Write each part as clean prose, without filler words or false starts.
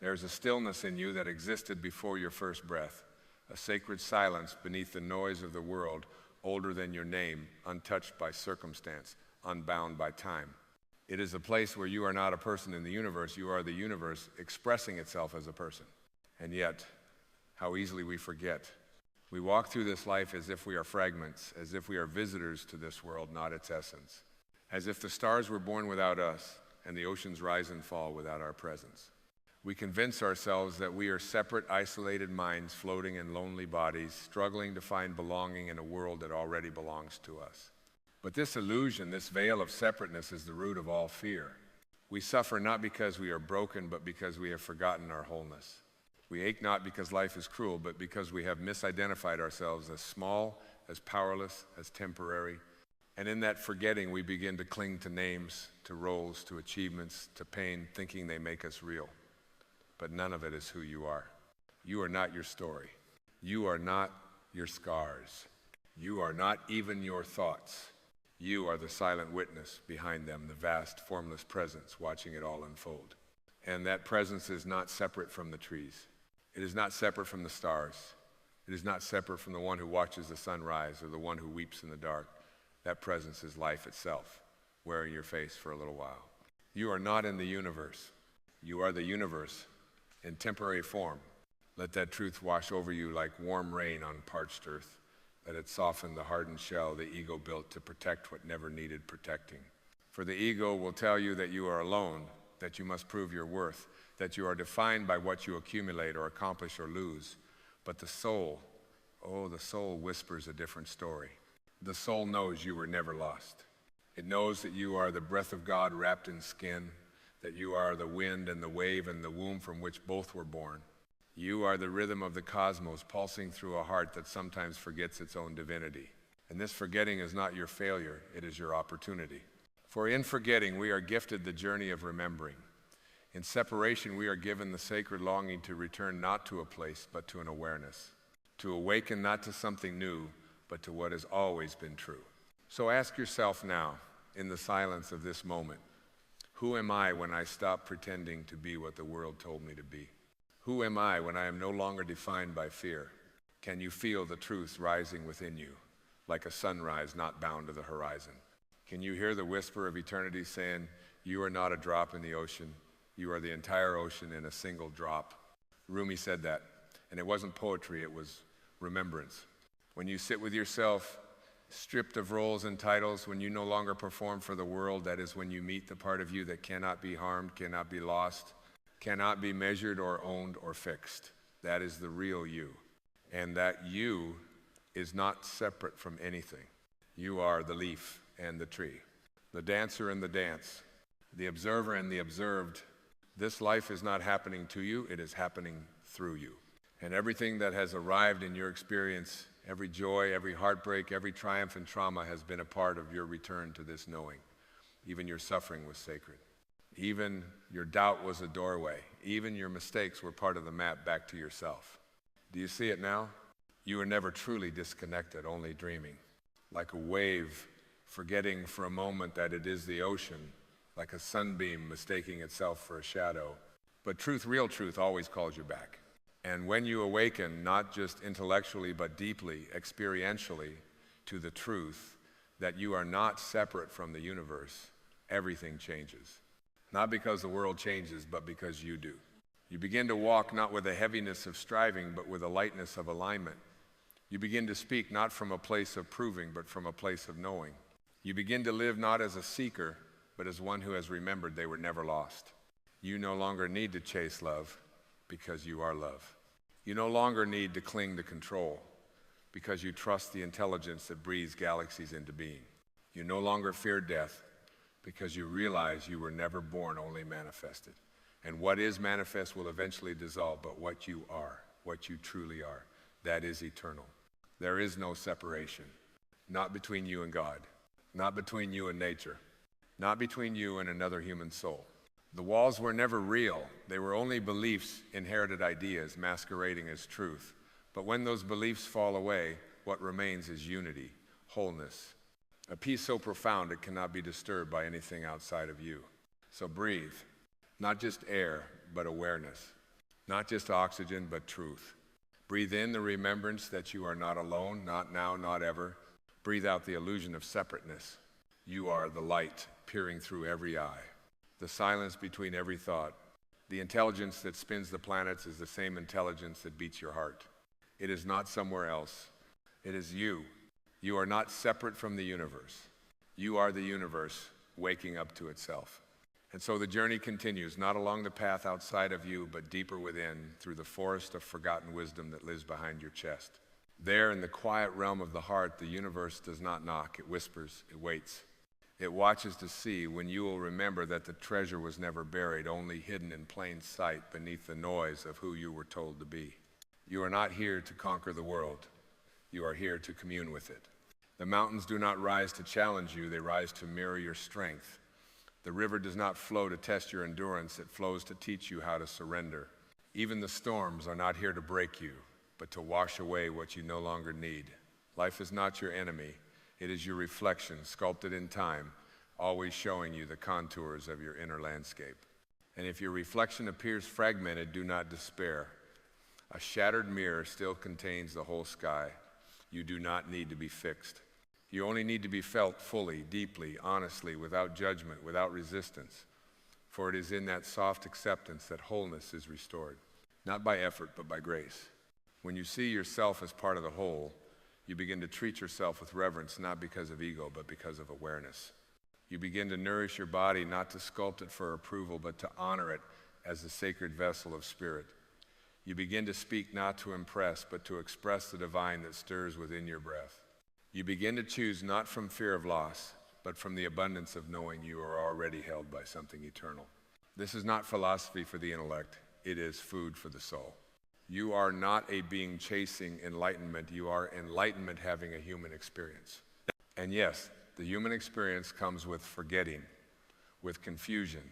There's a stillness in you that existed before your first breath, a sacred silence beneath the noise of the world, older than your name, untouched by circumstance, unbound by time. It is a place where you are not a person in the universe, you are the universe expressing itself as a person. And yet, how easily we forget. We walk through this life as if we are fragments, as if we are visitors to this world, not its essence. As if the stars were born without us, and the oceans rise and fall without our presence. We convince ourselves that we are separate, isolated minds floating in lonely bodies, struggling to find belonging in a world that already belongs to us. But this illusion, this veil of separateness, is the root of all fear. We suffer not because we are broken, but because we have forgotten our wholeness. We ache not because life is cruel, but because we have misidentified ourselves as small, as powerless, as temporary. And in that forgetting, we begin to cling to names, to roles, to achievements, to pain, thinking they make us real. But none of it is who you are. You are not your story. You are not your scars. You are not even your thoughts. You are the silent witness behind them, the vast, formless presence watching it all unfold. And that presence is not separate from the trees. It is not separate from the stars. It is not separate from the one who watches the sun rise or the one who weeps in the dark. That presence is life itself, wearing your face for a little while. You are not in the universe. You are the universe in temporary form. Let that truth wash over you like warm rain on parched earth. Let it soften the hardened shell the ego built to protect what never needed protecting. For the ego will tell you that you are alone, that you must prove your worth, that you are defined by what you accumulate or accomplish or lose. But the soul, the soul whispers a different story. The soul knows you were never lost. It knows that you are the breath of God wrapped in skin, that you are the wind and the wave and the womb from which both were born. You are the rhythm of the cosmos pulsing through a heart that sometimes forgets its own divinity. And this forgetting is not your failure, it is your opportunity. For in forgetting, we are gifted the journey of remembering. In separation, we are given the sacred longing to return not to a place, but to an awareness. To awaken not to something new, but to what has always been true. So ask yourself now, in the silence of this moment, who am I when I stop pretending to be what the world told me to be? Who am I when I am no longer defined by fear? Can you feel the truth rising within you, like a sunrise not bound to the horizon? Can you hear the whisper of eternity saying, you are not a drop in the ocean, you are the entire ocean in a single drop? Rumi said that, and it wasn't poetry, it was remembrance. When you sit with yourself, stripped of roles and titles, when you no longer perform for the world, that is when you meet the part of you that cannot be harmed, cannot be lost, cannot be measured or owned or fixed. That is the real you. And that you is not separate from anything. You are the leaf and the tree, the dancer and the dance, the observer and the observed. This life is not happening to you, it is happening through you. And everything that has arrived in your experience, every joy, every heartbreak, every triumph and trauma has been a part of your return to this knowing. Even your suffering was sacred. Even your doubt was a doorway. Even your mistakes were part of the map back to yourself. Do you see it now? You were never truly disconnected, only dreaming. Like a wave, forgetting for a moment that it is the ocean, like a sunbeam mistaking itself for a shadow. But truth, real truth, always calls you back. And when you awaken, not just intellectually, but deeply, experientially, to the truth that you are not separate from the universe, everything changes. Not because the world changes, but because you do. You begin to walk not with a heaviness of striving, but with a lightness of alignment. You begin to speak not from a place of proving, but from a place of knowing. You begin to live not as a seeker, but as one who has remembered they were never lost. You no longer need to chase love, because you are love. You no longer need to cling to control, because you trust the intelligence that breathes galaxies into being. You no longer fear death, because you realize you were never born, only manifested. And what is manifest will eventually dissolve, but what you are, what you truly are, that is eternal. There is no separation, not between you and God, not between you and nature, not between you and another human soul. The walls were never real. They were only beliefs, inherited ideas, masquerading as truth. But when those beliefs fall away, what remains is unity, wholeness, a peace so profound it cannot be disturbed by anything outside of you. So breathe, not just air, but awareness. Not just oxygen, but truth. Breathe in the remembrance that you are not alone, not now, not ever. Breathe out the illusion of separateness. You are the light peering through every eye, the silence between every thought. The intelligence that spins the planets is the same intelligence that beats your heart. It is not somewhere else. It is you. You are not separate from the universe. You are the universe waking up to itself. And so the journey continues, not along the path outside of you, but deeper within, through the forest of forgotten wisdom that lives behind your chest. There, in the quiet realm of the heart, the universe does not knock. It whispers. It waits. It watches to see when you will remember that the treasure was never buried, only hidden in plain sight beneath the noise of who you were told to be. You are not here to conquer the world. You are here to commune with it. The mountains do not rise to challenge you. They rise to mirror your strength. The river does not flow to test your endurance. It flows to teach you how to surrender. Even the storms are not here to break you, but to wash away what you no longer need. Life is not your enemy. It is your reflection, sculpted in time, always showing you the contours of your inner landscape. And if your reflection appears fragmented, do not despair. A shattered mirror still contains the whole sky. You do not need to be fixed. You only need to be felt fully, deeply, honestly, without judgment, without resistance. For it is in that soft acceptance that wholeness is restored, not by effort, but by grace. When you see yourself as part of the whole, you begin to treat yourself with reverence, not because of ego, but because of awareness. You begin to nourish your body, not to sculpt it for approval, but to honor it as a sacred vessel of spirit. You begin to speak not to impress, but to express the divine that stirs within your breath. You begin to choose not from fear of loss, but from the abundance of knowing you are already held by something eternal. This is not philosophy for the intellect. It is food for the soul. You are not a being chasing enlightenment. You are enlightenment having a human experience. And yes, the human experience comes with forgetting, with confusion,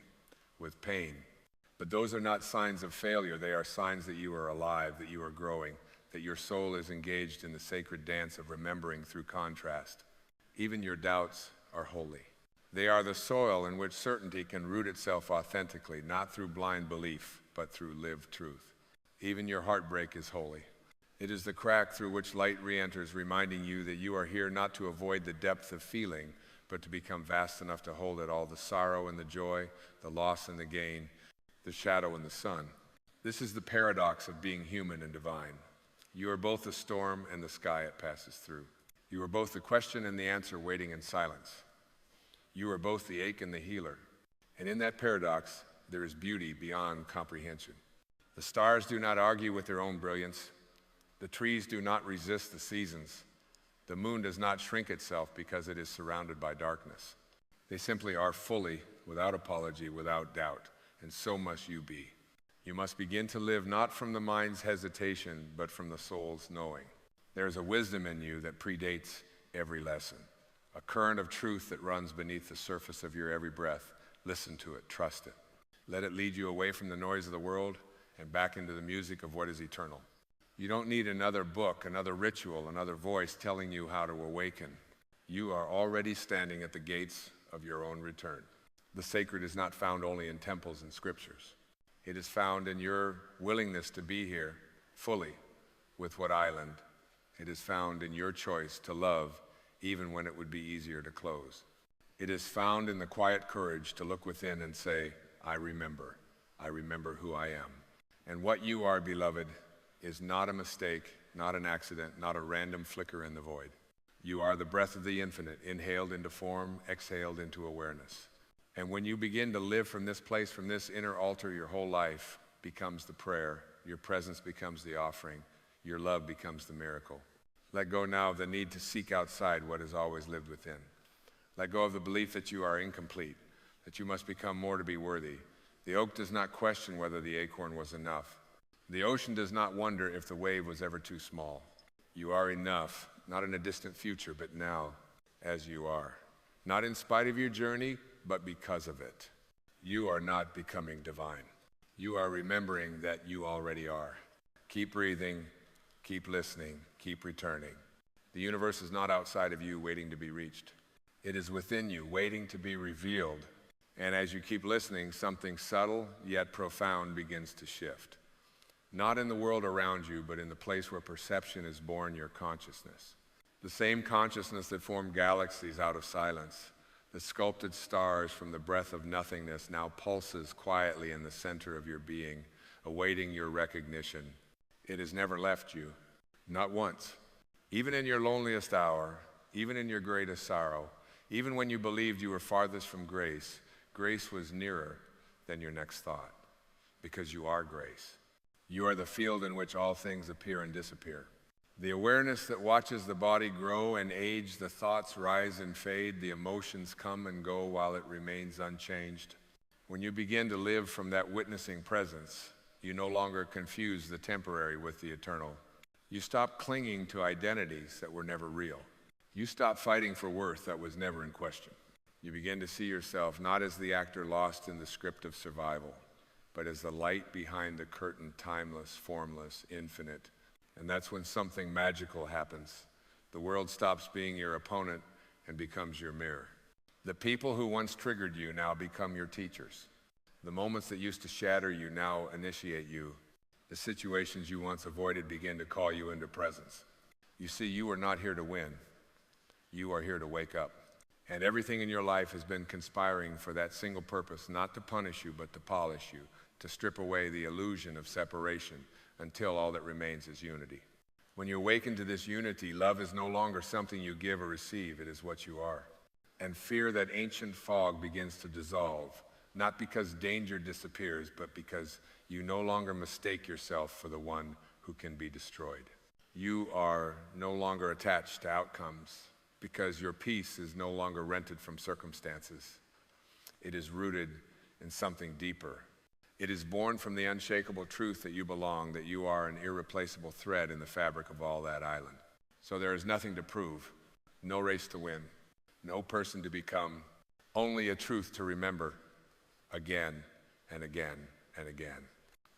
with pain. But those are not signs of failure. They are signs that you are alive, that you are growing, that your soul is engaged in the sacred dance of remembering through contrast. Even your doubts are holy. They are the soil in which certainty can root itself authentically, not through blind belief, but through lived truth. Even your heartbreak is holy. It is the crack through which light re-enters, reminding you that you are here not to avoid the depth of feeling, but to become vast enough to hold it all, the sorrow and the joy, the loss and the gain, the shadow and the sun. This is the paradox of being human and divine. You are both the storm and the sky it passes through. You are both the question and the answer waiting in silence. You are both the ache and the healer. And in that paradox, there is beauty beyond comprehension. The stars do not argue with their own brilliance. The trees do not resist the seasons. The moon does not shrink itself because it is surrounded by darkness. They simply are fully, without apology, without doubt, and so must you be. You must begin to live not from the mind's hesitation, but from the soul's knowing. There is a wisdom in you that predates every lesson, a current of truth that runs beneath the surface of your every breath. Listen to it, trust it. Let it lead you away from the noise of the world and back into the music of what is eternal. You don't need another book, another ritual, another voice telling you how to awaken. You are already standing at the gates of your own return. The sacred is not found only in temples and scriptures. It is found in your willingness to be here fully with what island. It is found in your choice to love even when it would be easier to close. It is found in the quiet courage to look within and say, I remember who I am. And what you are, beloved, is not a mistake, not an accident, not a random flicker in the void. You are the breath of the infinite, inhaled into form, exhaled into awareness. And when you begin to live from this place, from this inner altar, your whole life becomes the prayer. Your presence becomes the offering. Your love becomes the miracle. Let go now of the need to seek outside what has always lived within. Let go of the belief that you are incomplete, that you must become more to be worthy. The oak does not question whether the acorn was enough. The ocean does not wonder if the wave was ever too small. You are enough, not in a distant future, but now, as you are. Not in spite of your journey, but because of it. You are not becoming divine. You are remembering that you already are. Keep breathing, keep listening, keep returning. The universe is not outside of you waiting to be reached. It is within you, waiting to be revealed. And as you keep listening, something subtle yet profound begins to shift. not in the world around you, but in the place where perception is born, your consciousness. The same consciousness that formed galaxies out of silence, that sculpted stars from the breath of nothingness, now pulses quietly in the center of your being, awaiting your recognition. It has never left you, not once. Even in your loneliest hour, even in your greatest sorrow, even when you believed you were farthest from grace, grace was nearer than your next thought, because you are grace. You are the field in which all things appear and disappear. The awareness that watches the body grow and age, the thoughts rise and fade, the emotions come and go while it remains unchanged. When you begin to live from that witnessing presence, you no longer confuse the temporary with the eternal. You stop clinging to identities that were never real. You stop fighting for worth that was never in question. You begin to see yourself not as the actor lost in the script of survival, but as the light behind the curtain, timeless, formless, infinite. And that's when something magical happens. The world stops being your opponent and becomes your mirror. The people who once triggered you now become your teachers. The moments that used to shatter you now initiate you. The situations you once avoided begin to call you into presence. You see, you are not here to win. You are here to wake up. And everything in your life has been conspiring for that single purpose, not to punish you, but to polish you, to strip away the illusion of separation until all that remains is unity. When you awaken to this unity, love is no longer something you give or receive, it is what you are. And fear, that ancient fog, begins to dissolve, not because danger disappears, but because you no longer mistake yourself for the one who can be destroyed. You are no longer attached to outcomes because your peace is no longer rented from circumstances. It is rooted in something deeper. It is born from the unshakable truth that you belong, that you are an irreplaceable thread in the fabric of all that island. So there is nothing to prove, no race to win, no person to become, only a truth to remember again and again and again.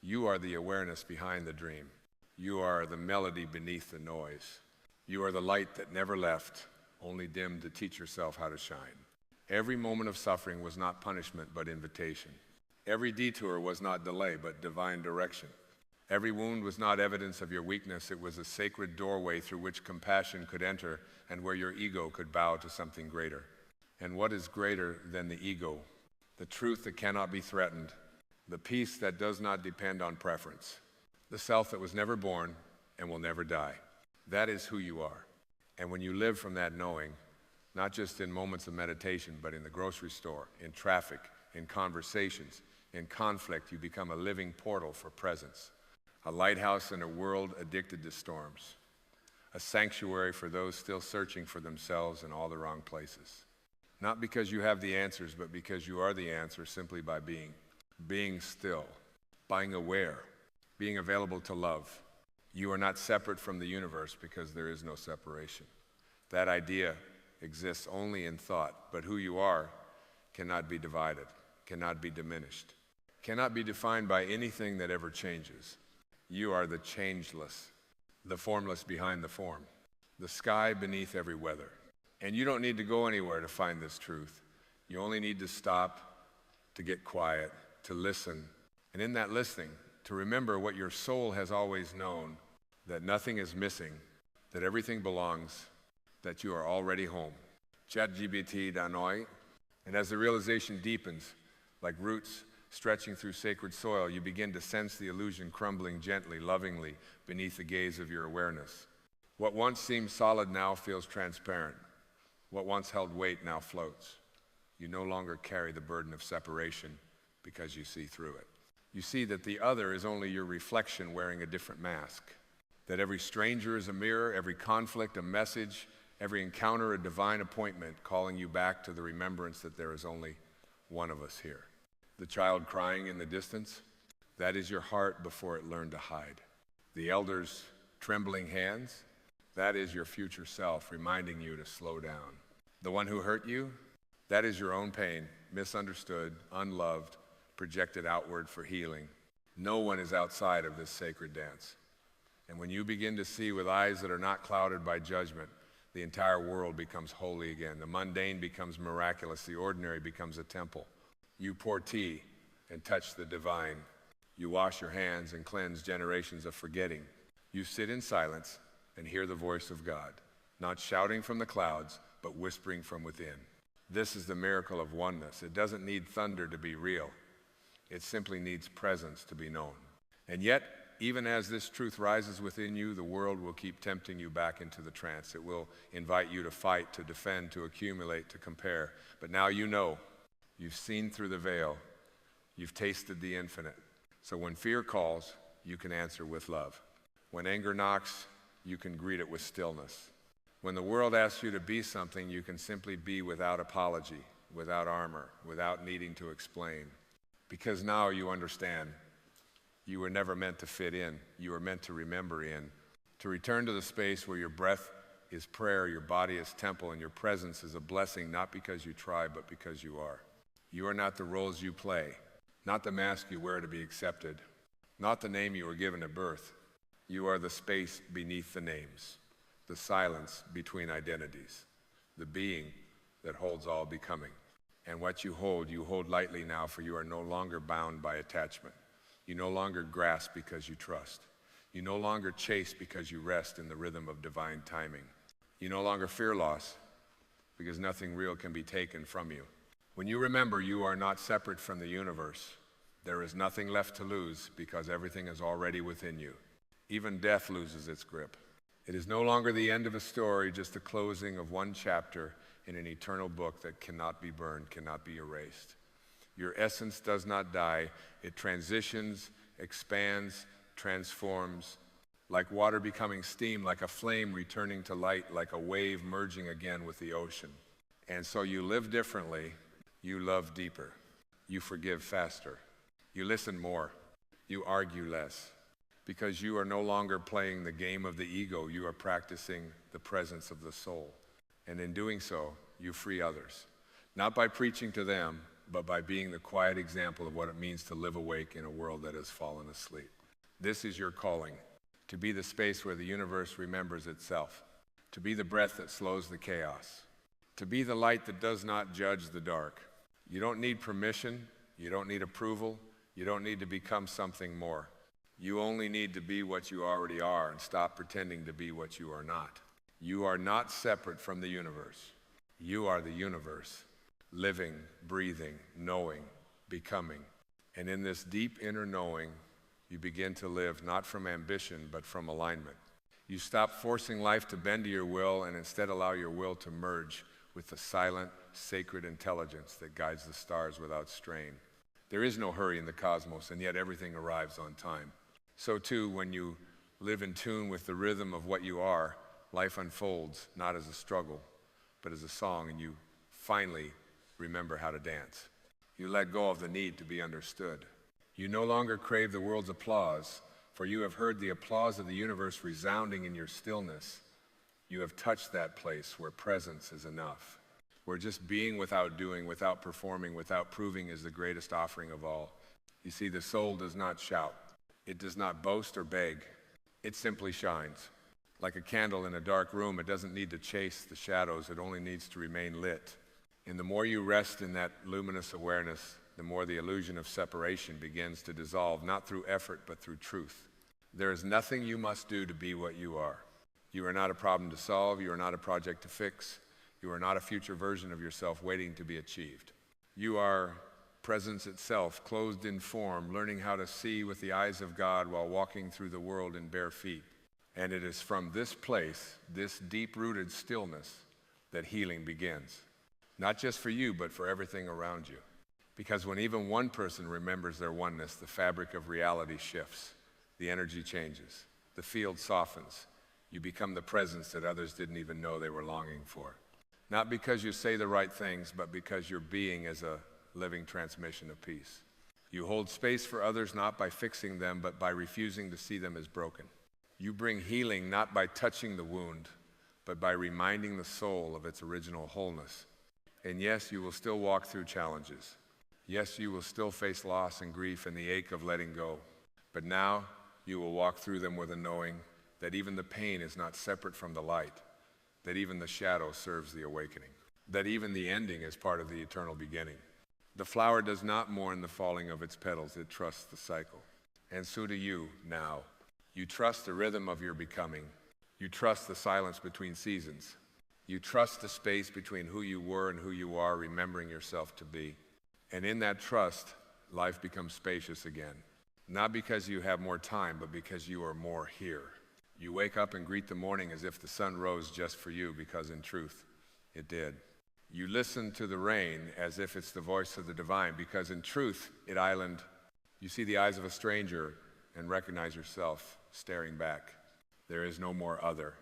You are the awareness behind the dream. You are the melody beneath the noise. You are the light that never left, only dimmed to teach yourself how to shine. Every moment of suffering was not punishment, but invitation. Every detour was not delay, but divine direction. Every wound was not evidence of your weakness. It was a sacred doorway through which compassion could enter and where your ego could bow to something greater. And what is greater than the ego? The truth that cannot be threatened, the peace that does not depend on preference, the self that was never born and will never die. That is who you are. And when you live from that knowing, not just in moments of meditation, but in the grocery store, in traffic, in conversations, in conflict, you become a living portal for presence, a lighthouse in a world addicted to storms, a sanctuary for those still searching for themselves in all the wrong places. Not because you have the answers, but because you are the answer simply by being still, being aware, being available to love. You are not separate from the universe because there is no separation. That idea exists only in thought, but who you are cannot be divided, cannot be diminished, cannot be defined by anything that ever changes. You are the changeless, the formless behind the form, the sky beneath every weather. And you don't need to go anywhere to find this truth. You only need to stop, to get quiet, to listen, and in that listening, to remember what your soul has always known, that nothing is missing, that everything belongs, that you are already home. ChatGPT Danoi. And as the realization deepens, like roots stretching through sacred soil, you begin to sense the illusion crumbling gently, lovingly, beneath the gaze of your awareness. What once seemed solid now feels transparent. What once held weight now floats. You no longer carry the burden of separation because you see through it. You see that the other is only your reflection wearing a different mask. That every stranger is a mirror, every conflict a message, every encounter a divine appointment calling you back to the remembrance that there is only one of us here. The child crying in the distance, that is your heart before it learned to hide. The elder's trembling hands, that is your future self reminding you to slow down. The one who hurt you, that is your own pain, misunderstood, unloved, projected outward for healing. No one is outside of this sacred dance. And when you begin to see with eyes that are not clouded by judgment, the entire world becomes holy again. The mundane becomes miraculous. The ordinary becomes a temple. You pour tea and touch the divine. You wash your hands and cleanse generations of forgetting. You sit in silence and hear the voice of God, not shouting from the clouds, but whispering from within. This is the miracle of oneness. It doesn't need thunder to be real. It simply needs presence to be known. And yet, even as this truth rises within you, the world will keep tempting you back into the trance. It will invite you to fight, to defend, to accumulate, to compare. But now you know. You've seen through the veil. You've tasted the infinite. So when fear calls, you can answer with love. When anger knocks, you can greet it with stillness. When the world asks you to be something, you can simply be without apology, without armor, without needing to explain. Because now you understand. You were never meant to fit in. You were meant to remember in. To return to the space where your breath is prayer, your body is temple, and your presence is a blessing, not because you try, but because you are. You are not the roles you play, not the mask you wear to be accepted, not the name you were given at birth. You are the space beneath the names, the silence between identities, the being that holds all becoming. And what you hold lightly now, for you are no longer bound by attachment. You no longer grasp because you trust. You no longer chase because you rest in the rhythm of divine timing. You no longer fear loss because nothing real can be taken from you. When you remember you are not separate from the universe, there is nothing left to lose because everything is already within you. Even death loses its grip. It is no longer the end of a story, just the closing of one chapter in an eternal book that cannot be burned, cannot be erased. Your essence does not die. It transitions, expands, transforms, like water becoming steam, like a flame returning to light, like a wave merging again with the ocean. And so you live differently, you love deeper, you forgive faster, you listen more, you argue less, because you are no longer playing the game of the ego, you are practicing the presence of the soul. And in doing so, you free others, not by preaching to them, but by being the quiet example of what it means to live awake in a world that has fallen asleep. This is your calling, to be the space where the universe remembers itself, to be the breath that slows the chaos, to be the light that does not judge the dark. You don't need permission, you don't need approval, you don't need to become something more. You only need to be what you already are and stop pretending to be what you are not. You are not separate from the universe. You are the universe, living, breathing, knowing, becoming. And in this deep inner knowing, you begin to live not from ambition, but from alignment. You stop forcing life to bend to your will and instead allow your will to merge with the silent, sacred intelligence that guides the stars without strain. There is no hurry in the cosmos, and yet everything arrives on time. So too, when you live in tune with the rhythm of what you are, life unfolds not as a struggle, but as a song, and you finally remember how to dance. You let go of the need to be understood. You no longer crave the world's applause, for you have heard the applause of the universe resounding in your stillness. You have touched that place where presence is enough, where just being without doing, without performing, without proving is the greatest offering of all. You see, the soul does not shout. It does not boast or beg. It simply shines. Like a candle in a dark room, it doesn't need to chase the shadows. It only needs to remain lit. And the more you rest in that luminous awareness, the more the illusion of separation begins to dissolve, not through effort, but through truth. There is nothing you must do to be what you are. You are not a problem to solve. You are not a project to fix. You are not a future version of yourself waiting to be achieved. You are presence itself, clothed in form, learning how to see with the eyes of God while walking through the world in bare feet. And it is from this place, this deep-rooted stillness, that healing begins. Not just for you, but for everything around you. Because when even one person remembers their oneness, the fabric of reality shifts. The energy changes. The field softens. You become the presence that others didn't even know they were longing for. Not because you say the right things, but because your being is a living transmission of peace. You hold space for others not by fixing them, but by refusing to see them as broken. You bring healing not by touching the wound, but by reminding the soul of its original wholeness. And yes, you will still walk through challenges. Yes, you will still face loss and grief and the ache of letting go. But now you will walk through them with a knowing that even the pain is not separate from the light, that even the shadow serves the awakening, that even the ending is part of the eternal beginning. The flower does not mourn the falling of its petals, it trusts the cycle. and so do you now. You trust the rhythm of your becoming. You trust the silence between seasons. You trust the space between who you were and who you are, remembering yourself to be. And in that trust, life becomes spacious again. Not because you have more time, but because you are more here. You wake up and greet the morning as if the sun rose just for you, because in truth, it did. You listen to the rain as if it's the voice of the divine, because in truth, you see the eyes of a stranger and recognize yourself staring back. There is no more other.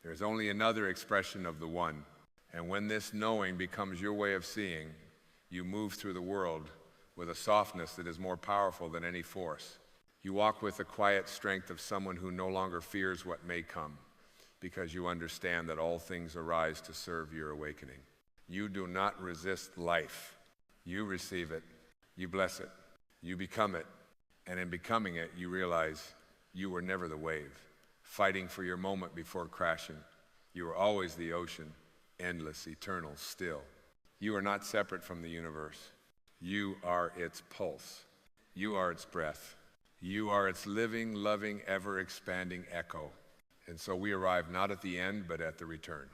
There is only another expression of the one. And when this knowing becomes your way of seeing, you move through the world with a softness that is more powerful than any force. You walk with the quiet strength of someone who no longer fears what may come, because you understand that all things arise to serve your awakening. You do not resist life. You receive it. You bless it. You become it. And in becoming it, you realize you were never the wave, fighting for your moment before crashing. You were always the ocean, endless, eternal, still. You are not separate from the universe. You are its pulse. You are its breath. You are its living, loving, ever-expanding echo. And so we arrive not at the end, but at the return.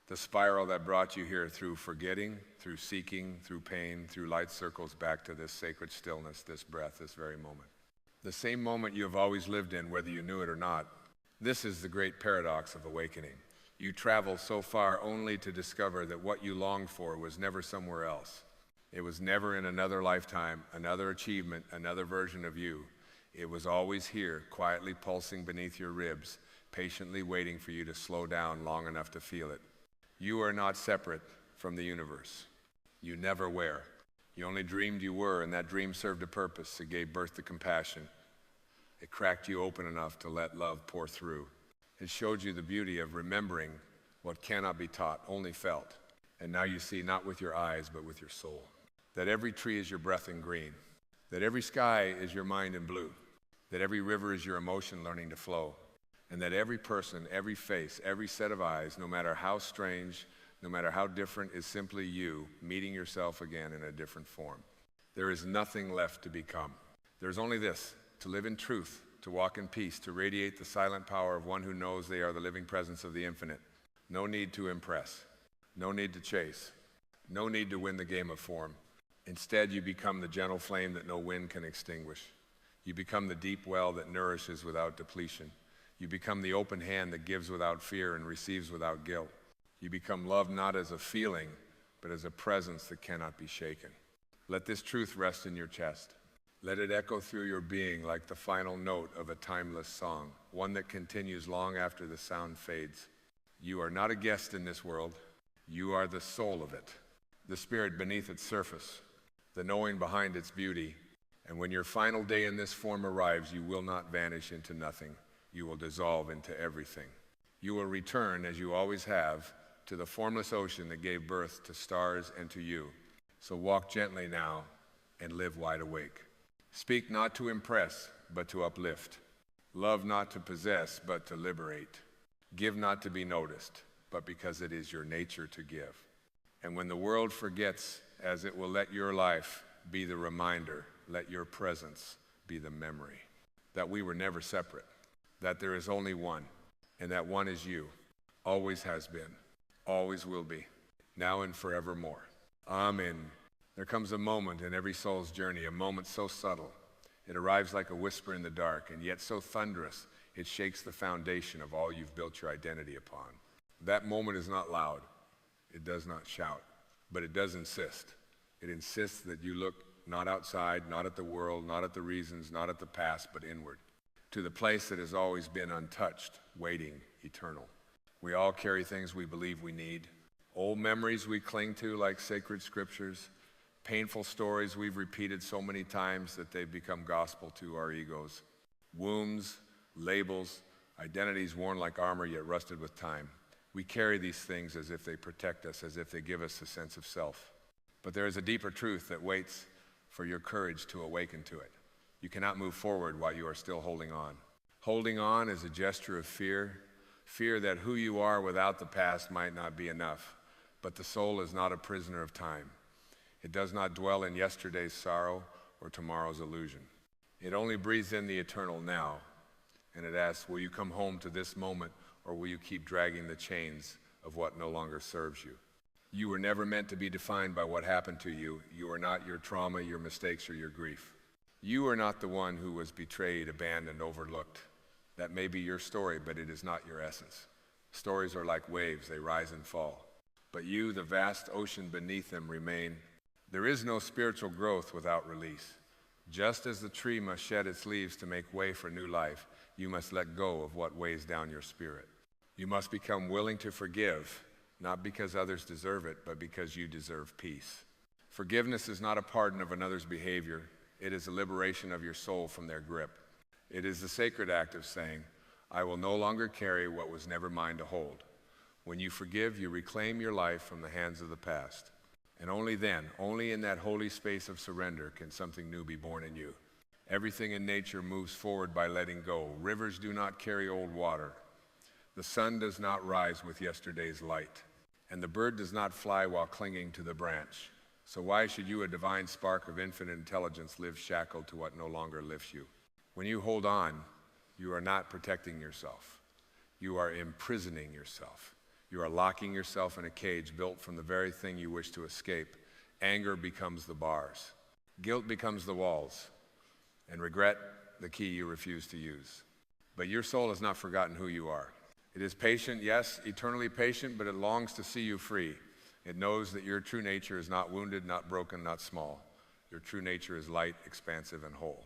The spiral that brought you here through forgetting, through seeking, through pain, through light circles back to this sacred stillness, this breath, this very moment. The same moment you have always lived in, whether you knew it or not. This is the great paradox of awakening. You travel so far only to discover that what you longed for was never somewhere else. It was never in another lifetime, another achievement, another version of you. It was always here, quietly pulsing beneath your ribs, patiently waiting for you to slow down long enough to feel it. You are not separate from the universe. You never were. You only dreamed you were, and that dream served a purpose. It gave birth to compassion. It cracked you open enough to let love pour through. It showed you the beauty of remembering what cannot be taught, only felt. And now you see not with your eyes, but with your soul. That every tree is your breath in green. That every sky is your mind in blue. That every river is your emotion learning to flow. And that every person, every face, every set of eyes, no matter how strange, no matter how different, is simply you meeting yourself again in a different form. There is nothing left to become. There's only this, to live in truth, to walk in peace, to radiate the silent power of one who knows they are the living presence of the infinite. No need to impress. No need to chase. No need to win the game of form. Instead, you become the gentle flame that no wind can extinguish. You become the deep well that nourishes without depletion. You become the open hand that gives without fear and receives without guilt. You become love not as a feeling, but as a presence that cannot be shaken. Let this truth rest in your chest. Let it echo through your being like the final note of a timeless song, one that continues long after the sound fades. You are not a guest in this world. You are the soul of it, the spirit beneath its surface, the knowing behind its beauty. And when your final day in this form arrives, you will not vanish into nothing. You will dissolve into everything. You will return, as you always have, to the formless ocean that gave birth to stars and to you. So walk gently now and live wide awake. Speak not to impress, but to uplift. Love not to possess, but to liberate. Give not to be noticed, but because it is your nature to give. And when the world forgets, as it will let your life be the reminder, let your presence be the memory, that we were never separate, that there is only one, and that one is you, always has been, always will be, now and forevermore. Amen. There comes a moment in every soul's journey, a moment so subtle, it arrives like a whisper in the dark, and yet so thunderous, it shakes the foundation of all you've built your identity upon. That moment is not loud, it does not shout, but it does insist. It insists that you look not outside, not at the world, not at the reasons, not at the past, but inward, to the place that has always been untouched, waiting, eternal. We all carry things we believe we need, old memories we cling to like sacred scriptures, painful stories we've repeated so many times that they've become gospel to our egos, wounds, labels, identities worn like armor yet rusted with time. We carry these things as if they protect us, as if they give us a sense of self. But there is a deeper truth that waits for your courage to awaken to it. You cannot move forward while you are still holding on. Holding on is a gesture of fear, fear that who you are without the past might not be enough. But the soul is not a prisoner of time. It does not dwell in yesterday's sorrow or tomorrow's illusion. It only breathes in the eternal now, and it asks, will you come home to this moment, or will you keep dragging the chains of what no longer serves you? You were never meant to be defined by what happened to you. You are not your trauma, your mistakes, or your grief. You are not the one who was betrayed, abandoned, overlooked. That may be your story, but it is not your essence. Stories are like waves, they rise and fall. But you, the vast ocean beneath them, remain. There is no spiritual growth without release. Just as the tree must shed its leaves to make way for new life, you must let go of what weighs down your spirit. You must become willing to forgive, not because others deserve it, but because you deserve peace. Forgiveness is not a pardon of another's behavior. It is a liberation of your soul from their grip. It is the sacred act of saying, I will no longer carry what was never mine to hold. When you forgive, you reclaim your life from the hands of the past. And only then, only in that holy space of surrender, can something new be born in you. Everything in nature moves forward by letting go. Rivers do not carry old water. The sun does not rise with yesterday's light. And the bird does not fly while clinging to the branch. So why should you, a divine spark of infinite intelligence, live shackled to what no longer lifts you? When you hold on, you are not protecting yourself. You are imprisoning yourself. You are locking yourself in a cage built from the very thing you wish to escape. Anger becomes the bars. Guilt becomes the walls. And regret, the key you refuse to use. But your soul has not forgotten who you are. It is patient, yes, eternally patient, but it longs to see you free. It knows that your true nature is not wounded, not broken, not small. Your true nature is light, expansive, and whole.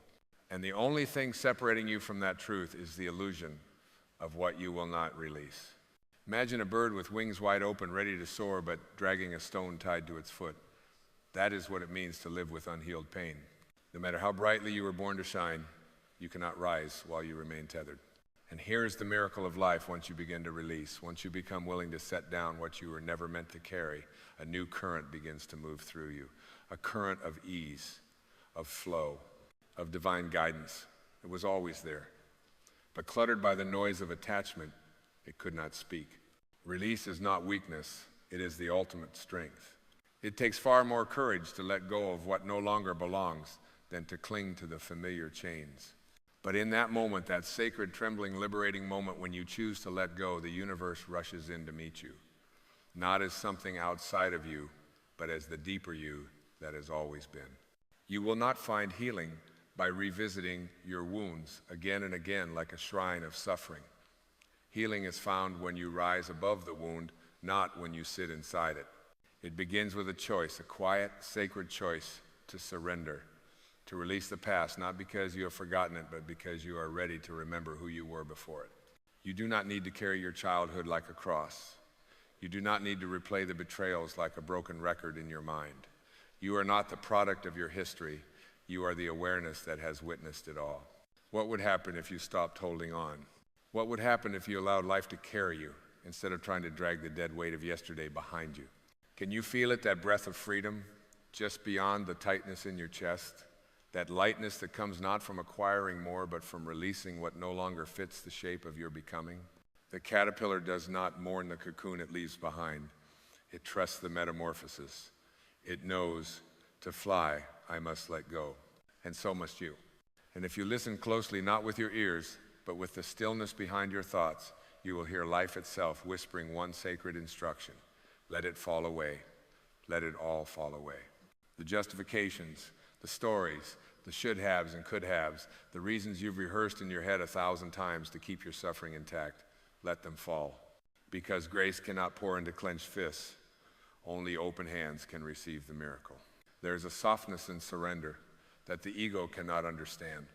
And the only thing separating you from that truth is the illusion of what you will not release. Imagine a bird with wings wide open, ready to soar, but dragging a stone tied to its foot. That is what it means to live with unhealed pain. No matter how brightly you were born to shine, you cannot rise while you remain tethered. And here is the miracle of life once you begin to release. Once you become willing to set down what you were never meant to carry, a new current begins to move through you. A current of ease, of flow, of divine guidance. It was always there. But cluttered by the noise of attachment, it could not speak. Release is not weakness, it is the ultimate strength. It takes far more courage to let go of what no longer belongs than to cling to the familiar chains. But in that moment, that sacred, trembling, liberating moment when you choose to let go, the universe rushes in to meet you. Not as something outside of you, but as the deeper you that has always been. You will not find healing by revisiting your wounds again and again like a shrine of suffering. Healing is found when you rise above the wound, not when you sit inside it. It begins with a choice, a quiet, sacred choice to surrender, to release the past, not because you have forgotten it, but because you are ready to remember who you were before it. You do not need to carry your childhood like a cross. You do not need to replay the betrayals like a broken record in your mind. You are not the product of your history. You are the awareness that has witnessed it all. What would happen if you stopped holding on? What would happen if you allowed life to carry you instead of trying to drag the dead weight of yesterday behind you? Can you feel it, that breath of freedom, just beyond the tightness in your chest? That lightness that comes not from acquiring more, but from releasing what no longer fits the shape of your becoming? The caterpillar does not mourn the cocoon it leaves behind. It trusts the metamorphosis. It knows, to fly, I must let go. And so must you. And if you listen closely, not with your ears, but with the stillness behind your thoughts, you will hear life itself whispering one sacred instruction. Let it fall away. Let it all fall away. The justifications, the stories, the should-haves and could-haves, the reasons you've rehearsed in your head 1,000 times to keep your suffering intact, let them fall. Because grace cannot pour into clenched fists. Only open hands can receive the miracle. There is a softness in surrender that the ego cannot understand.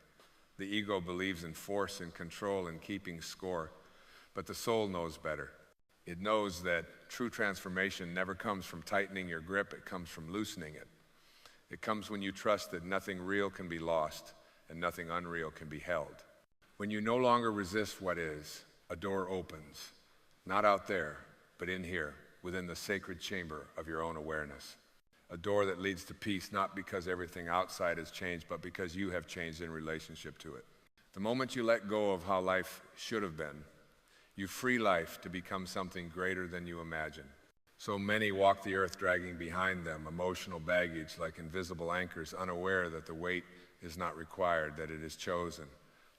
The ego believes in force and control and keeping score, but the soul knows better. It knows that true transformation never comes from tightening your grip, it comes from loosening it. It comes when you trust that nothing real can be lost and nothing unreal can be held. When you no longer resist what is, a door opens, not out there, but in here, within the sacred chamber of your own awareness. A door that leads to peace, not because everything outside has changed, but because you have changed in relationship to it. The moment you let go of how life should have been, you free life to become something greater than you imagine. So many walk the earth dragging behind them emotional baggage like invisible anchors, unaware that the weight is not required, that it is chosen.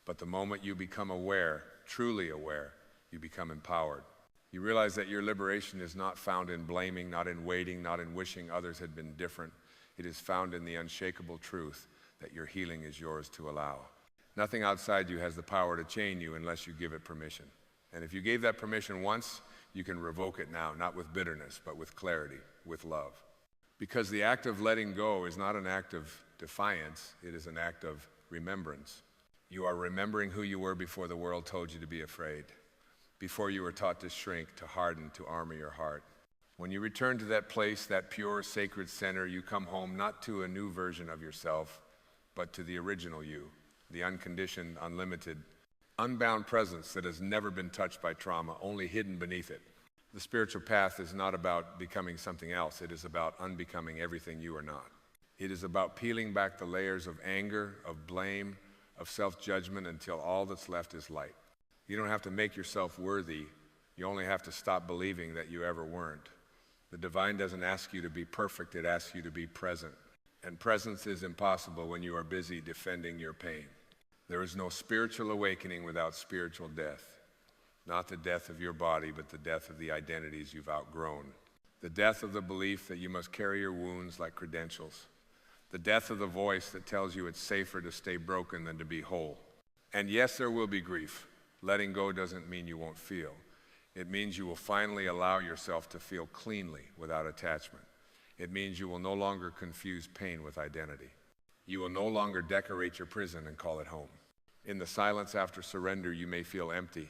But the moment you become aware, truly aware, you become empowered. You realize that your liberation is not found in blaming, not in waiting, not in wishing others had been different. It is found in the unshakable truth that your healing is yours to allow. Nothing outside you has the power to chain you unless you give it permission. And if you gave that permission once, you can revoke it now, not with bitterness, but with clarity, with love. Because the act of letting go is not an act of defiance, it is an act of remembrance. You are remembering who you were before the world told you to be afraid, before you were taught to shrink, to harden, to armor your heart. When you return to that place, that pure, sacred center, you come home not to a new version of yourself, but to the original you, the unconditioned, unlimited, unbound presence that has never been touched by trauma, only hidden beneath it. The spiritual path is not about becoming something else. It is about unbecoming everything you are not. It is about peeling back the layers of anger, of blame, of self-judgment until all that's left is light. You don't have to make yourself worthy. You only have to stop believing that you ever weren't. The divine doesn't ask you to be perfect. It asks you to be present. And presence is impossible when you are busy defending your pain. There is no spiritual awakening without spiritual death. Not the death of your body, but the death of the identities you've outgrown. The death of the belief that you must carry your wounds like credentials. The death of the voice that tells you it's safer to stay broken than to be whole. And yes, there will be grief. Letting go doesn't mean you won't feel. It means you will finally allow yourself to feel cleanly without attachment. It means you will no longer confuse pain with identity. You will no longer decorate your prison and call it home. In the silence after surrender, you may feel empty,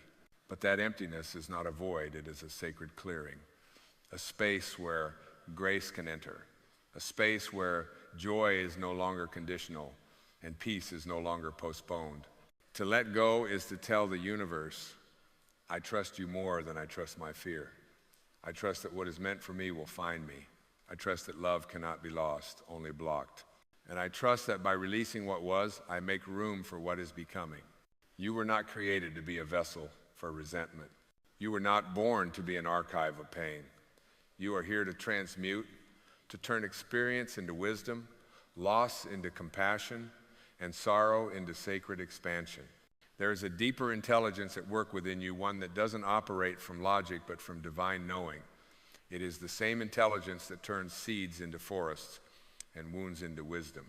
but that emptiness is not a void, it is a sacred clearing, a space where grace can enter, a space where joy is no longer conditional and peace is no longer postponed. To let go is to tell the universe, I trust you more than I trust my fear. I trust that what is meant for me will find me. I trust that love cannot be lost, only blocked. And I trust that by releasing what was, I make room for what is becoming. You were not created to be a vessel for resentment. You were not born to be an archive of pain. You are here to transmute, to turn experience into wisdom, loss into compassion, and sorrow into sacred expansion. There is a deeper intelligence at work within you, one that doesn't operate from logic but from divine knowing. It is the same intelligence that turns seeds into forests and wounds into wisdom.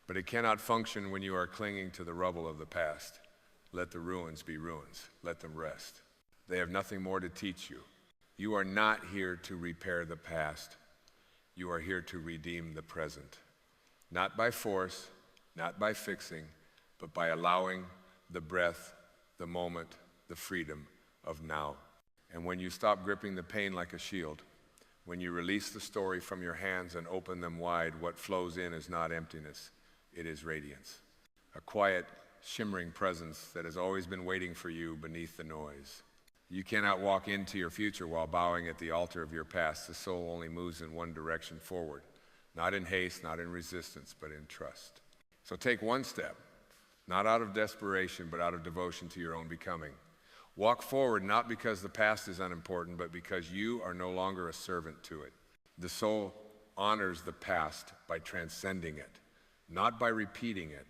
But it cannot function when you are clinging to the rubble of the past. Let the ruins be ruins. Let them rest. They have nothing more to teach you. You are not here to repair the past. You are here to redeem the present. Not by force, not by fixing, but by allowing the breath, the moment, the freedom of now. And when you stop gripping the pain like a shield, when you release the story from your hands and open them wide, what flows in is not emptiness, it is radiance. A quiet, shimmering presence that has always been waiting for you beneath the noise. You cannot walk into your future while bowing at the altar of your past. The soul only moves in one direction forward, not in haste, not in resistance, but in trust. So take one step, not out of desperation, but out of devotion to your own becoming. Walk forward not because the past is unimportant, but because you are no longer a servant to it. The soul honors the past by transcending it, not by repeating it.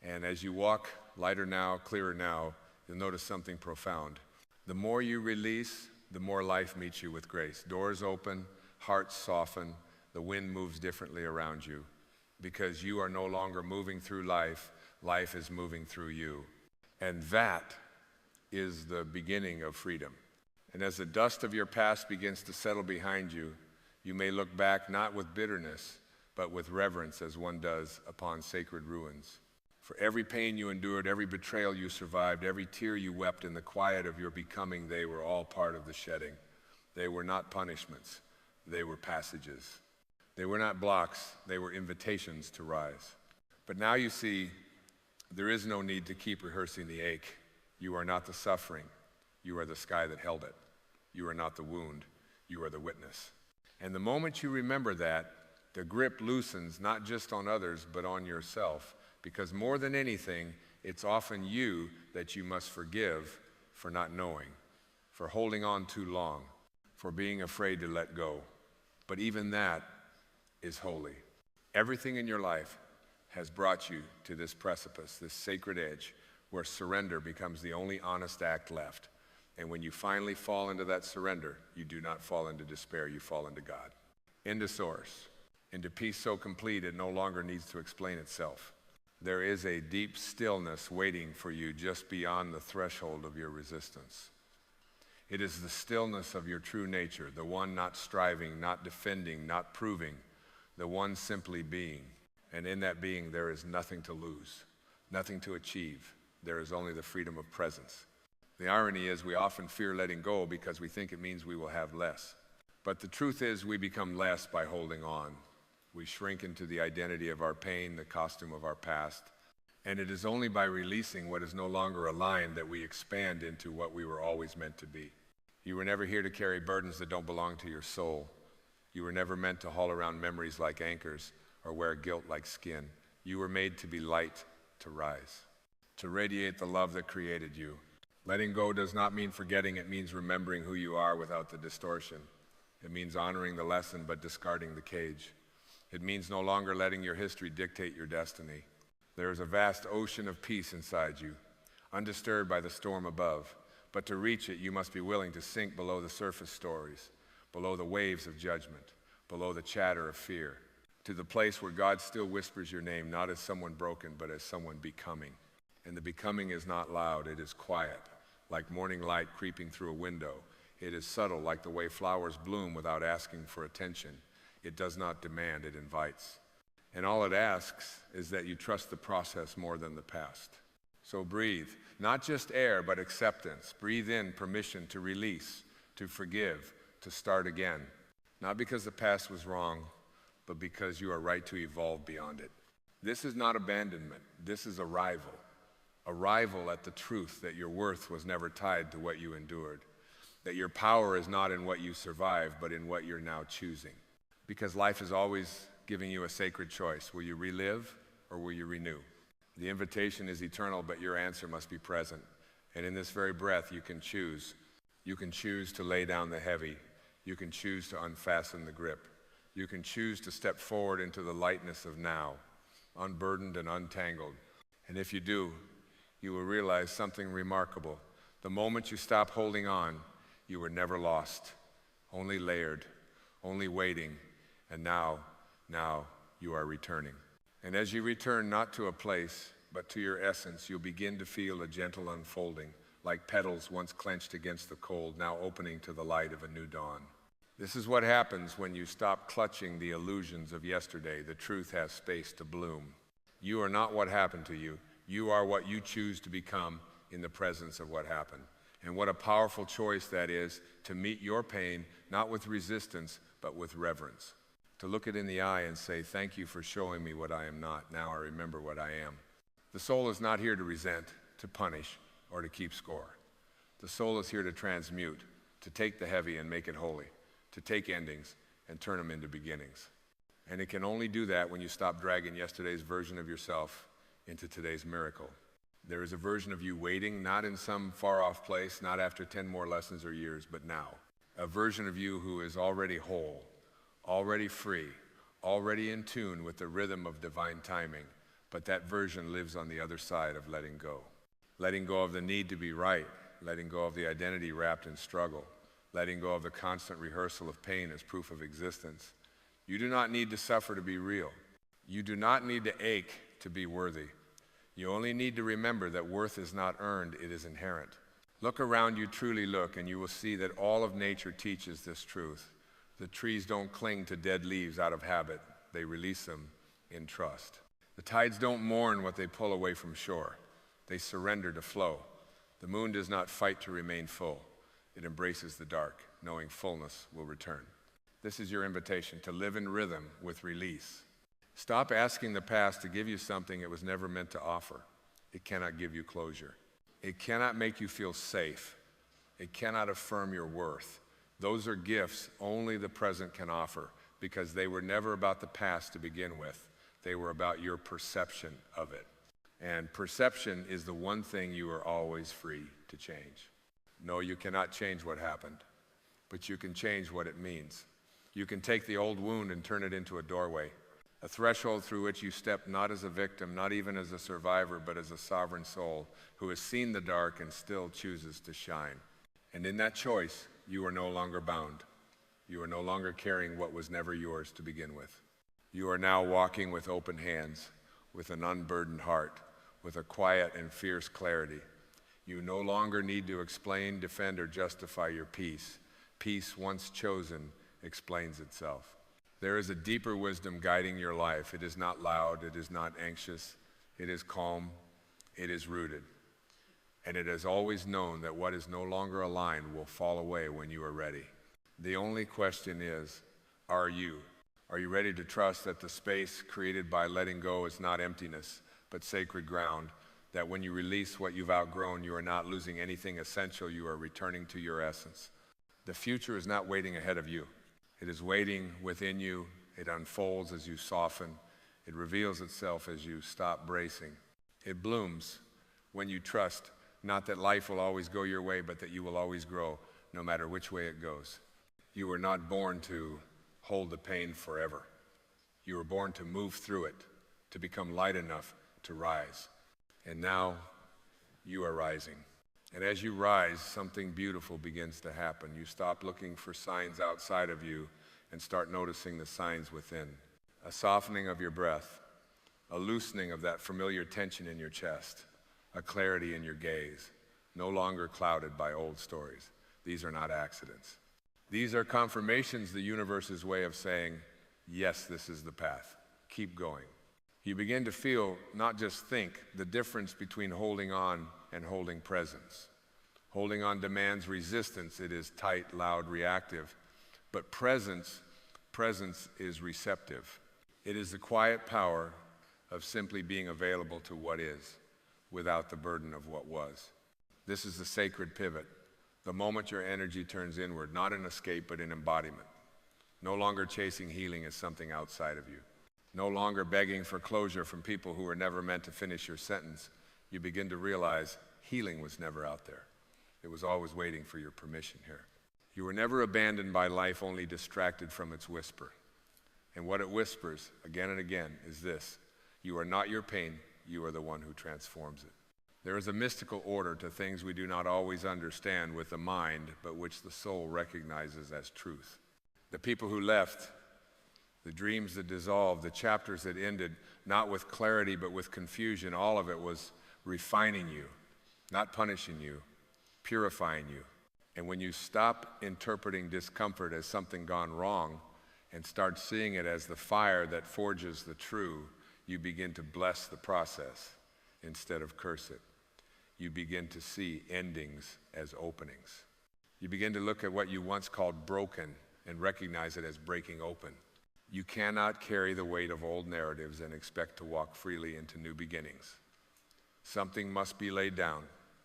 And as you walk lighter now, clearer now, you'll notice something profound. The more you release, the more life meets you with grace. Doors open, hearts soften, the wind moves differently around you. Because you are no longer moving through life, life is moving through you. And that is the beginning of freedom. And as the dust of your past begins to settle behind you, you may look back not with bitterness, but with reverence as one does upon sacred ruins. For every pain you endured, every betrayal you survived, every tear you wept in the quiet of your becoming, they were all part of the shedding. They were not punishments, they were passages. They were not blocks, they were invitations to rise. But now you see, there is no need to keep rehearsing the ache. You are not the suffering, you are the sky that held it. You are not the wound, you are the witness. And the moment you remember that, the grip loosens not just on others, but on yourself. Because more than anything, it's often you that you must forgive for not knowing, for holding on too long, for being afraid to let go. But even that is holy. Everything in your life has brought you to this precipice, this sacred edge, where surrender becomes the only honest act left. And when you finally fall into that surrender, you do not fall into despair, you fall into God, into source, into peace so complete it no longer needs to explain itself. There is a deep stillness waiting for you just beyond the threshold of your resistance. It is the stillness of your true nature, the one not striving, not defending, not proving, the one simply being. And in that being, there is nothing to lose, nothing to achieve. There is only the freedom of presence. The irony is we often fear letting go because we think it means we will have less. But the truth is we become less by holding on. We shrink into the identity of our pain, the costume of our past. And it is only by releasing what is no longer aligned that we expand into what we were always meant to be. You were never here to carry burdens that don't belong to your soul. You were never meant to haul around memories like anchors or wear guilt like skin. You were made to be light, to rise, to radiate the love that created you. Letting go does not mean forgetting. It means remembering who you are without the distortion. It means honoring the lesson but discarding the cage. It means no longer letting your history dictate your destiny. There is a vast ocean of peace inside you, undisturbed by the storm above. But to reach it, you must be willing to sink below the surface stories, below the waves of judgment, below the chatter of fear, to the place where God still whispers your name, not as someone broken, but as someone becoming. And the becoming is not loud, it is quiet, like morning light creeping through a window. It is subtle, like the way flowers bloom without asking for attention. It does not demand, it invites. And all it asks is that you trust the process more than the past. So breathe, not just air, but acceptance. Breathe in permission to release, to forgive, to start again. Not because the past was wrong, but because you are right to evolve beyond it. This is not abandonment, this is arrival. Arrival at the truth that your worth was never tied to what you endured. That your power is not in what you survived, but in what you're now choosing. Because life is always giving you a sacred choice. Will you relive or will you renew? The invitation is eternal, but your answer must be present. And in this very breath, you can choose. You can choose to lay down the heavy. You can choose to unfasten the grip. You can choose to step forward into the lightness of now, unburdened and untangled. And if you do, you will realize something remarkable. The moment you stop holding on, you were never lost, only layered, only waiting, and now you are returning. And as you return not to a place, but to your essence, you'll begin to feel a gentle unfolding, like petals once clenched against the cold, now opening to the light of a new dawn. This is what happens when you stop clutching the illusions of yesterday. The truth has space to bloom. You are not what happened to you. You are what you choose to become in the presence of what happened. And what a powerful choice that is, to meet your pain, not with resistance, but with reverence. To look it in the eye and say, thank you for showing me what I am not. Now I remember what I am. The soul is not here to resent, to punish, or to keep score. The soul is here to transmute, to take the heavy and make it holy, to take endings and turn them into beginnings. And it can only do that when you stop dragging yesterday's version of yourself into today's miracle. There is a version of you waiting, not in some far-off place, not after 10 more lessons or years, but now. A version of you who is already whole, already free, already in tune with the rhythm of divine timing, but that version lives on the other side of letting go. Letting go of the need to be right, letting go of the identity wrapped in struggle, letting go of the constant rehearsal of pain as proof of existence. You do not need to suffer to be real. You do not need to ache to be worthy. You only need to remember that worth is not earned, it is inherent. Look around you, truly look, and you will see that all of nature teaches this truth. The trees don't cling to dead leaves out of habit. They release them in trust. The tides don't mourn what they pull away from shore. They surrender to flow. The moon does not fight to remain full. It embraces the dark, knowing fullness will return. This is your invitation to live in rhythm with release. Stop asking the past to give you something it was never meant to offer. It cannot give you closure. It cannot make you feel safe. It cannot affirm your worth. Those are gifts only the present can offer because they were never about the past to begin with. They were about your perception of it. And perception is the one thing you are always free to change. No, you cannot change what happened, but you can change what it means. You can take the old wound and turn it into a doorway. a threshold through which you step not as a victim, not even as a survivor, but as a sovereign soul who has seen the dark and still chooses to shine. And in that choice, you are no longer bound. You are no longer carrying what was never yours to begin with. You are now walking with open hands, with an unburdened heart, with a quiet and fierce clarity. You no longer need to explain, defend, or justify your peace. Peace, once chosen, explains itself. There is a deeper wisdom guiding your life. It is not loud, it is not anxious, it is calm, it is rooted. And it has always known that what is no longer aligned will fall away when you are ready. The only question is, are you? Are you ready to trust that the space created by letting go is not emptiness, but sacred ground, that when you release what you've outgrown, you are not losing anything essential, you are returning to your essence. The future is not waiting ahead of you. It is waiting within you. It unfolds as you soften. It reveals itself as you stop bracing. It blooms when you trust, not that life will always go your way, but that you will always grow, no matter which way it goes. You were not born to hold the pain forever. You were born to move through it, to become light enough to rise. And now you are rising. And as you rise, something beautiful begins to happen. You stop looking for signs outside of you and start noticing the signs within. A softening of your breath, a loosening of that familiar tension in your chest, a clarity in your gaze, no longer clouded by old stories. These are not accidents. These are confirmations, the universe's way of saying, yes, this is the path. Keep going. You begin to feel, not just think, the difference between holding on and holding presence. Holding on demands resistance. It is tight, loud, reactive. But presence is receptive. It is the quiet power of simply being available to what is, without the burden of what was. This is the sacred pivot. The moment your energy turns inward, not an escape, but an embodiment. No longer chasing healing as something outside of you. No longer begging for closure from people who were never meant to finish your sentence. You begin to realize healing was never out there. It was always waiting for your permission here. You were never abandoned by life, only distracted from its whisper. And what it whispers, again and again, is this: you are not your pain, you are the one who transforms it. There is a mystical order to things we do not always understand with the mind, but which the soul recognizes as truth. The people who left, the dreams that dissolved, the chapters that ended, not with clarity but with confusion, all of it was refining you, not punishing you, purifying you. And when you stop interpreting discomfort as something gone wrong and start seeing it as the fire that forges the true, you begin to bless the process instead of curse it. You begin to see endings as openings. You begin to look at what you once called broken and recognize it as breaking open. You cannot carry the weight of old narratives and expect to walk freely into new beginnings. Something must be laid down.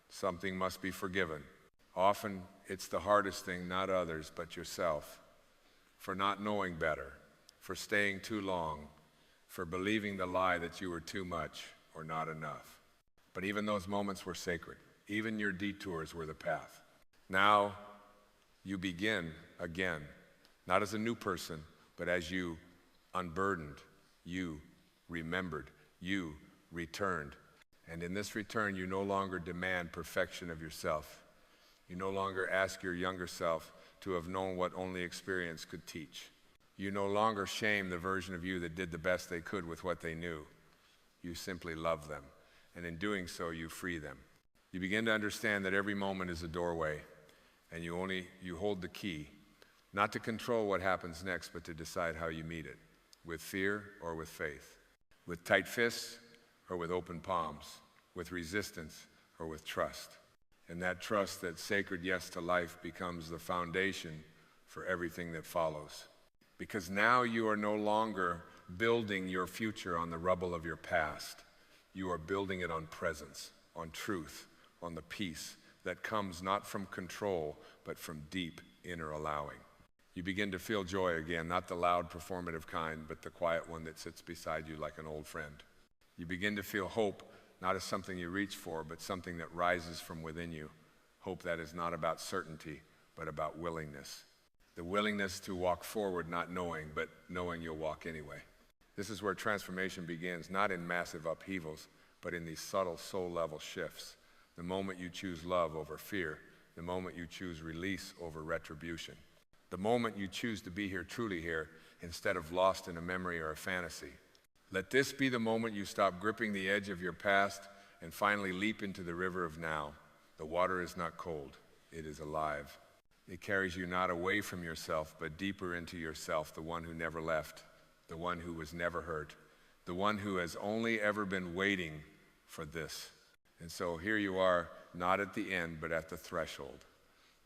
Something must be forgiven. Often it's the hardest thing, not others, but yourself, for not knowing better, for staying too long, for believing the lie that you were too much or not enough. But even those moments were sacred. Even your detours were the path. Now you begin again, not as a new person, but as you unburdened, you remembered, you returned. And in this return, you no longer demand perfection of yourself. You no longer ask your younger self to have known what only experience could teach. You no longer shame the version of you that did the best they could with what they knew. You simply love them. And in doing so, you free them. You begin to understand that every moment is a doorway, and you hold the key, not to control what happens next, but to decide how you meet it, with fear or with faith, with tight fists or with open palms, with resistance or with trust. And that trust, that sacred yes to life, becomes the foundation for everything that follows. Because now you are no longer building your future on the rubble of your past. You are building it on presence, on truth, on the peace that comes not from control, but from deep inner allowing. You begin to feel joy again, not the loud performative kind, but the quiet one that sits beside you like an old friend. You begin to feel hope, not as something you reach for, but something that rises from within you. Hope that is not about certainty, but about willingness. The willingness to walk forward not knowing, but knowing you'll walk anyway. This is where transformation begins, not in massive upheavals, but in these subtle soul-level shifts. The moment you choose love over fear, the moment you choose release over retribution, the moment you choose to be here, truly here, instead of lost in a memory or a fantasy. Let this be the moment you stop gripping the edge of your past and finally leap into the river of now. The water is not cold, it is alive. It carries you not away from yourself, but deeper into yourself, the one who never left, the one who was never hurt, the one who has only ever been waiting for this. And so here you are, not at the end, but at the threshold.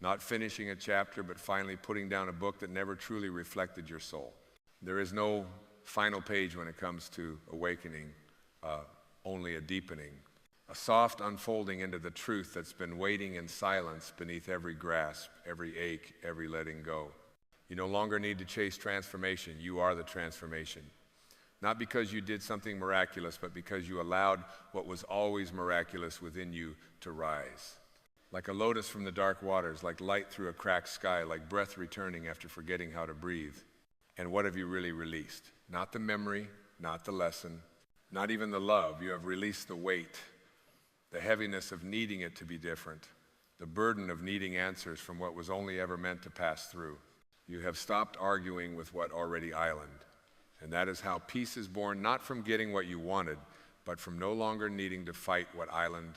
Not finishing a chapter, but finally putting down a book that never truly reflected your soul. There is no final page when it comes to awakening, only a deepening. A soft unfolding into the truth that's been waiting in silence beneath every grasp, every ache, every letting go. You no longer need to chase transformation. You are the transformation. Not because you did something miraculous, but because you allowed what was always miraculous within you to rise. Like a lotus from the dark waters, like light through a cracked sky, like breath returning after forgetting how to breathe. And what have you really released? Not the memory, not the lesson, not even the love. You have released the weight, the heaviness of needing it to be different, the burden of needing answers from what was only ever meant to pass through. You have stopped arguing with what already island. And that is how peace is born, not from getting what you wanted, but from no longer needing to fight what island.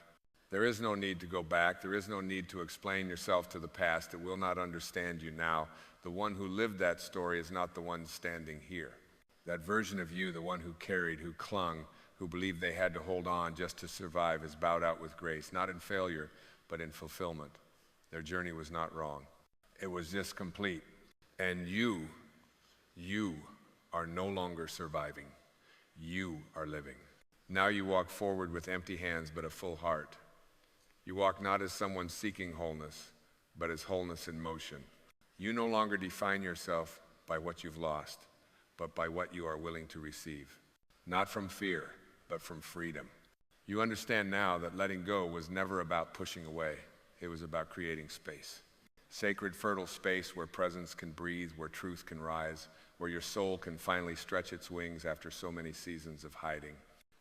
There is no need to go back. There is no need to explain yourself to the past. It will not understand you now. The one who lived that story is not the one standing here. That version of you, the one who carried, who clung, who believed they had to hold on just to survive, is bowed out with grace, not in failure, but in fulfillment. Their journey was not wrong. It was just complete. And you are no longer surviving. You are living. Now you walk forward with empty hands, but a full heart. You walk not as someone seeking wholeness, but as wholeness in motion. You no longer define yourself by what you've lost, but by what you are willing to receive. Not from fear, but from freedom. You understand now that letting go was never about pushing away. It was about creating space. Sacred, fertile space where presence can breathe, where truth can rise, where your soul can finally stretch its wings after so many seasons of hiding.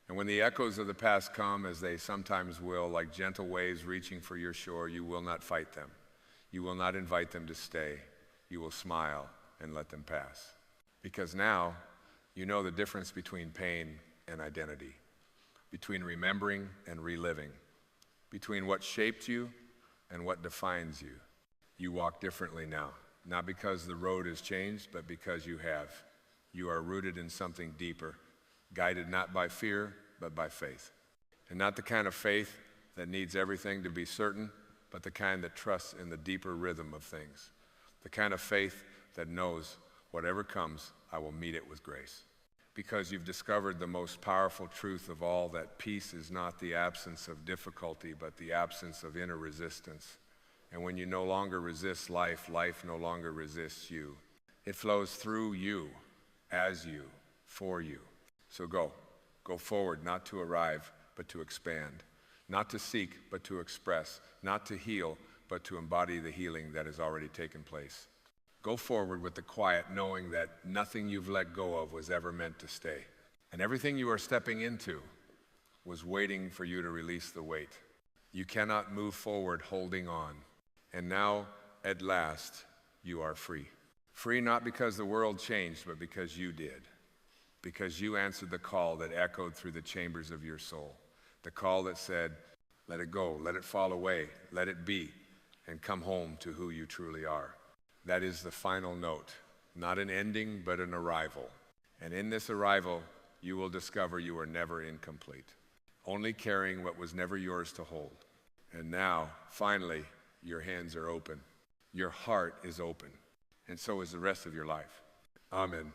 And when the echoes of the past come, as they sometimes will, like gentle waves reaching for your shore, you will not fight them. You will not invite them to stay. You will smile and let them pass. Because now you know the difference between pain and identity, between remembering and reliving, between what shaped you and what defines you. You walk differently now, not because the road has changed, but because you have. You are rooted in something deeper, guided not by fear, but by faith. And not the kind of faith that needs everything to be certain, but the kind that trusts in the deeper rhythm of things. The kind of faith that knows whatever comes, I will meet it with grace. Because you've discovered the most powerful truth of all, that peace is not the absence of difficulty, but the absence of inner resistance. And when you no longer resist life, life no longer resists you. It flows through you, as you, for you. So go forward, not to arrive, but to expand. Not to seek, but to express. Not to heal, but to embody the healing that has already taken place. Go forward with the quiet, knowing that nothing you've let go of was ever meant to stay. And everything you are stepping into was waiting for you to release the weight. You cannot move forward holding on. And now, at last, you are free. Free not because the world changed, but because you did. Because you answered the call that echoed through the chambers of your soul. The call that said, let it go, let it fall away, let it be, and come home to who you truly are. That is the final note, not an ending, but an arrival. And in this arrival, you will discover you are never incomplete, only carrying what was never yours to hold. And now, finally, your hands are open. Your heart is open. And so is the rest of your life. Amen.